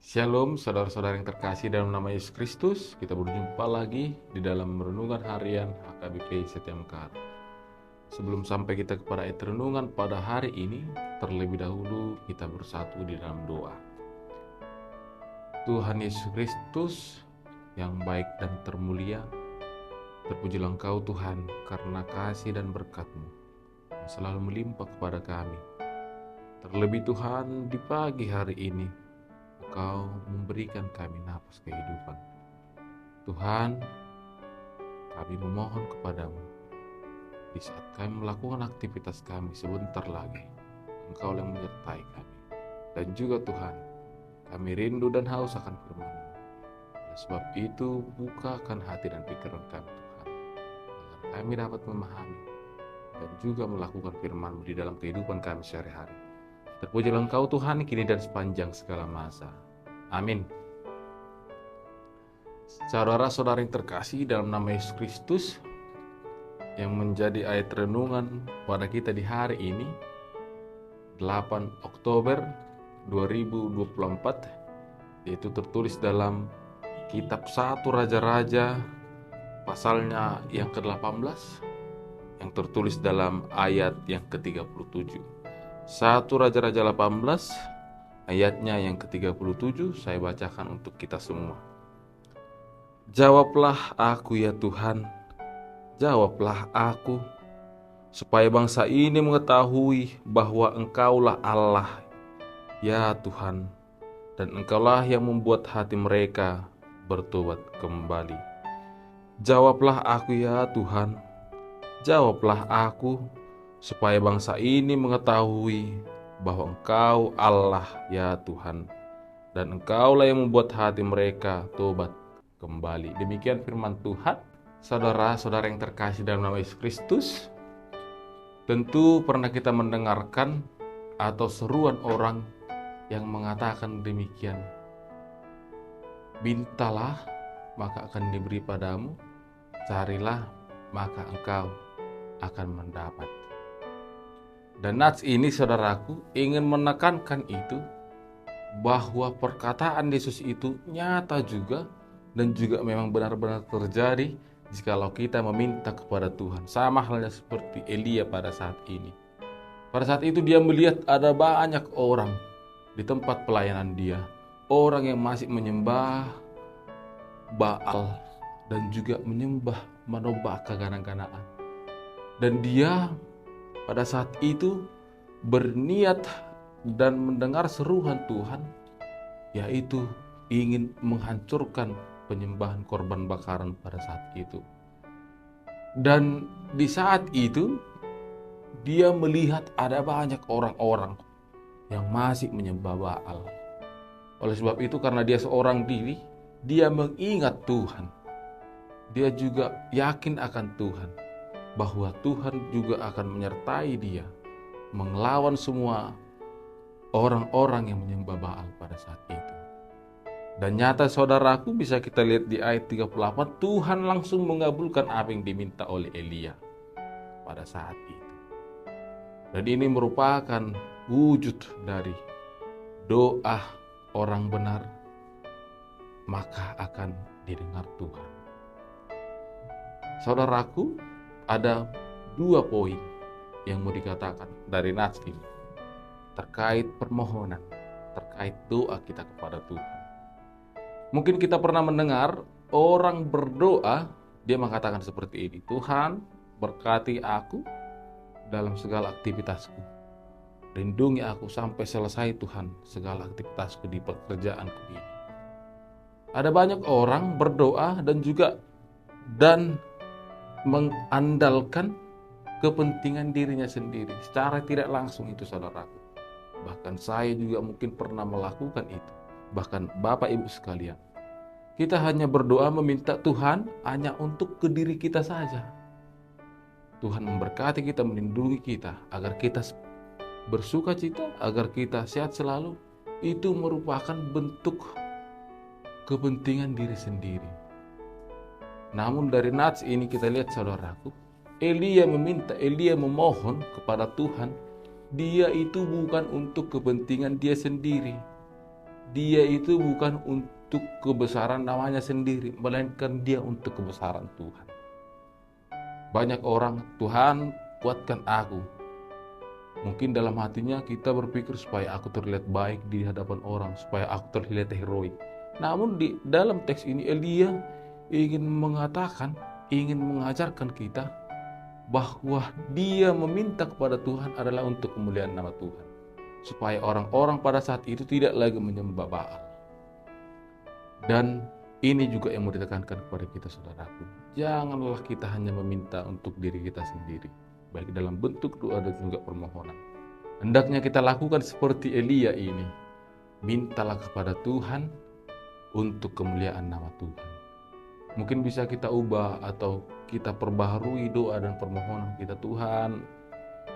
Shalom saudara-saudara yang terkasih dalam nama Yesus Kristus. Kita berjumpa lagi di dalam renungan harian HKBP Setia Mekar. Sebelum sampai kita kepada ayat renungan pada hari ini, terlebih dahulu kita bersatu di dalam doa. Tuhan Yesus Kristus yang baik dan termulia, terpujilah Engkau Tuhan karena kasih dan berkat-Mu yang selalu melimpah kepada kami. Terlebih Tuhan, di pagi hari ini Engkau memberikan kami napas kehidupan. Tuhan, kami memohon kepadamu, di saat kami melakukan aktivitas kami sebentar lagi, Engkau yang menyertai kami. Dan juga Tuhan, kami rindu dan haus akan firman-Mu. Oleh sebab itu, bukakan hati dan pikiran kami Tuhan, agar kami dapat memahami dan juga melakukan firman-Mu di dalam kehidupan kami sehari-hari. Terpujilah Engkau Tuhan kini dan sepanjang segala masa. Amin. Saudara-saudara yang terkasih dalam nama Yesus Kristus, yang menjadi ayat renungan pada kita di hari ini 8 Oktober 2024, yaitu tertulis dalam kitab 1 Raja-Raja pasalnya yang ke-18, yang tertulis dalam ayat yang ke-37. 1 Raja-Raja 18 ayatnya yang ke-37, saya bacakan untuk kita semua. Jawablah aku ya Tuhan, jawablah aku, supaya bangsa ini mengetahui bahwa Engkaulah Allah, ya Tuhan, dan Engkaulah yang membuat hati mereka bertobat kembali. Jawablah aku ya Tuhan, jawablah aku, supaya bangsa ini mengetahui bahwa Engkau Allah, ya Tuhan, dan Engkaulah yang membuat hati mereka tobat kembali. Demikian firman Tuhan. Saudara-saudara yang terkasih dalam nama Yesus Kristus, tentu pernah kita mendengarkan atau seruan orang yang mengatakan demikian. Mintalah, maka akan diberi padamu, carilah, maka engkau akan mendapat. Dan nats ini saudaraku ingin menekankan itu, bahwa perkataan Yesus itu nyata juga dan juga memang benar-benar terjadi jikalau kita meminta kepada Tuhan. Sama halnya seperti Elia pada saat ini. Pada saat itu dia melihat ada banyak orang di tempat pelayanan dia, orang yang masih menyembah Baal dan juga menyembah Manoba keganang-ganaan. Dan dia pada saat itu berniat dan mendengar seruan Tuhan, yaitu ingin menghancurkan penyembahan korban bakaran pada saat itu. Dan di saat itu dia melihat ada banyak orang-orang yang masih menyembah Baal. Oleh sebab itu, karena dia seorang diri, dia mengingat Tuhan. Dia juga yakin akan Tuhan, bahwa Tuhan juga akan menyertai dia mengelawan semua orang-orang yang menyembah Baal pada saat itu. Dan nyata saudaraku, bisa kita lihat di ayat 38, Tuhan langsung mengabulkan apa yang diminta oleh Elia pada saat itu. Dan ini merupakan wujud dari doa orang benar, maka akan didengar Tuhan. Saudaraku, ada 2 poin yang mau dikatakan dari nats ini terkait permohonan, terkait doa kita kepada Tuhan. Mungkin kita pernah mendengar orang berdoa, dia mengatakan seperti ini, Tuhan berkati aku dalam segala aktivitasku, lindungi aku sampai selesai Tuhan segala aktivitasku di pekerjaanku ini. Ada banyak orang berdoa dan mengandalkan kepentingan dirinya sendiri secara tidak langsung itu saudaraku. Bahkan saya juga mungkin pernah melakukan itu. Bahkan Bapak Ibu sekalian, kita hanya berdoa meminta Tuhan hanya untuk ke diri kita saja. Tuhan memberkati kita, melindungi kita, agar kita bersuka cita, agar kita sehat selalu. Itu merupakan bentuk kepentingan diri sendiri. Namun dari nats ini kita lihat saudaraku, Elia memohon kepada Tuhan, dia itu bukan untuk kepentingan dia sendiri. dia itu bukan untuk kebesaran namanya sendiri, melainkan dia untuk kebesaran Tuhan. Banyak orang, Tuhan kuatkan aku. Mungkin dalam hatinya kita berpikir supaya aku terlihat baik di hadapan orang, supaya aku terlihat heroik. Namun di dalam teks ini Elia ingin mengatakan, ingin mengajarkan kita bahwa dia meminta kepada Tuhan adalah untuk kemuliaan nama Tuhan. Supaya orang-orang pada saat itu tidak lagi menyembah Baal. Dan ini juga yang mau ditekankan kepada kita, saudaraku. Janganlah kita hanya meminta untuk diri kita sendiri, baik dalam bentuk doa dan juga permohonan. Hendaknya kita lakukan seperti Elia ini. Mintalah kepada Tuhan untuk kemuliaan nama Tuhan. Mungkin bisa kita ubah atau kita perbaharui doa dan permohonan kita. Tuhan,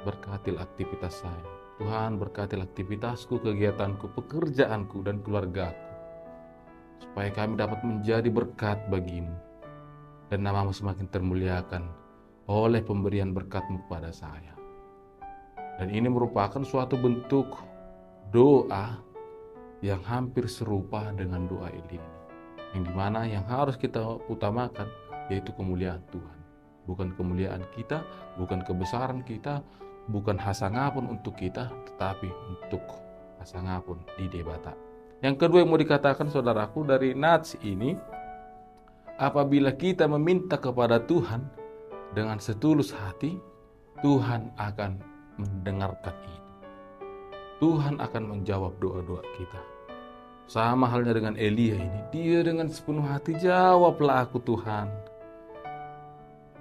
berkatilah aktivitas saya. Tuhan, berkatilah aktivitasku, kegiatanku, pekerjaanku, dan keluargaku. Supaya kami dapat menjadi berkat bagimu. Dan namamu semakin termuliakan oleh pemberian berkat-Mu kepada saya. Dan ini merupakan suatu bentuk doa yang hampir serupa dengan doa Elia ini. Yang dimana yang harus kita utamakan yaitu kemuliaan Tuhan. Bukan kemuliaan kita, bukan kebesaran kita, bukan hasangapun untuk kita, tetapi untuk hasangapun di debata. Yang kedua yang mau dikatakan saudaraku dari nats ini, apabila kita meminta kepada Tuhan dengan setulus hati, Tuhan akan mendengarkan itu. Tuhan akan menjawab doa-doa kita. Sama halnya dengan Elia ini, dia dengan sepenuh hati, jawablah aku Tuhan.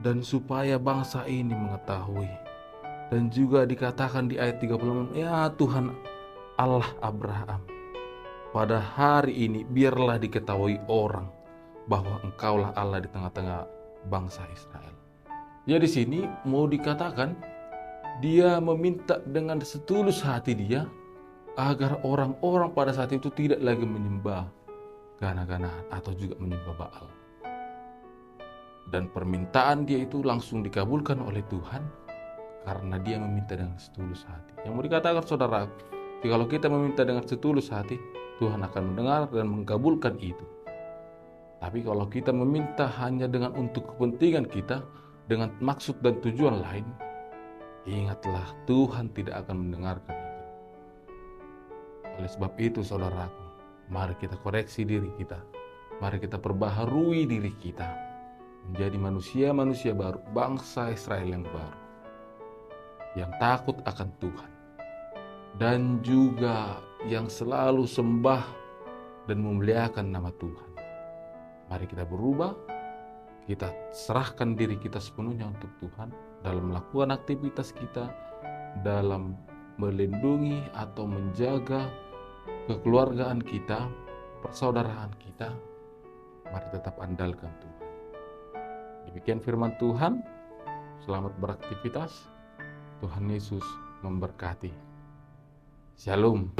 Dan supaya bangsa ini mengetahui. Dan juga dikatakan di ayat 36, ya Tuhan Allah Abraham, pada hari ini biarlah diketahui orang bahwa Engkaulah Allah di tengah-tengah bangsa Israel. Ya di sini mau dikatakan dia meminta dengan setulus hati dia agar orang-orang pada saat itu tidak lagi menyembah gana-ganaan atau juga menyembah Baal. Dan permintaan dia itu langsung dikabulkan oleh Tuhan karena dia meminta dengan setulus hati. Yang mau dikatakan saudara, kalau kita meminta dengan setulus hati, Tuhan akan mendengar dan mengabulkan itu. Tapi kalau kita meminta hanya dengan untuk kepentingan kita, dengan maksud dan tujuan lain, ingatlah Tuhan tidak akan mendengarkan itu. Oleh sebab itu saudaraku, mari kita koreksi diri kita. Mari kita perbaharui diri kita menjadi manusia-manusia baru, bangsa Israel yang baru, yang takut akan Tuhan, dan juga yang selalu sembah dan memuliakan nama Tuhan. Mari kita berubah, kita serahkan diri kita sepenuhnya untuk Tuhan dalam melakukan aktivitas kita, dalam melindungi atau menjaga kekeluargaan kita, persaudaraan kita. Mari tetap andalkan Tuhan. Demikian firman Tuhan. Selamat beraktivitas. Tuhan Yesus memberkati. Shalom.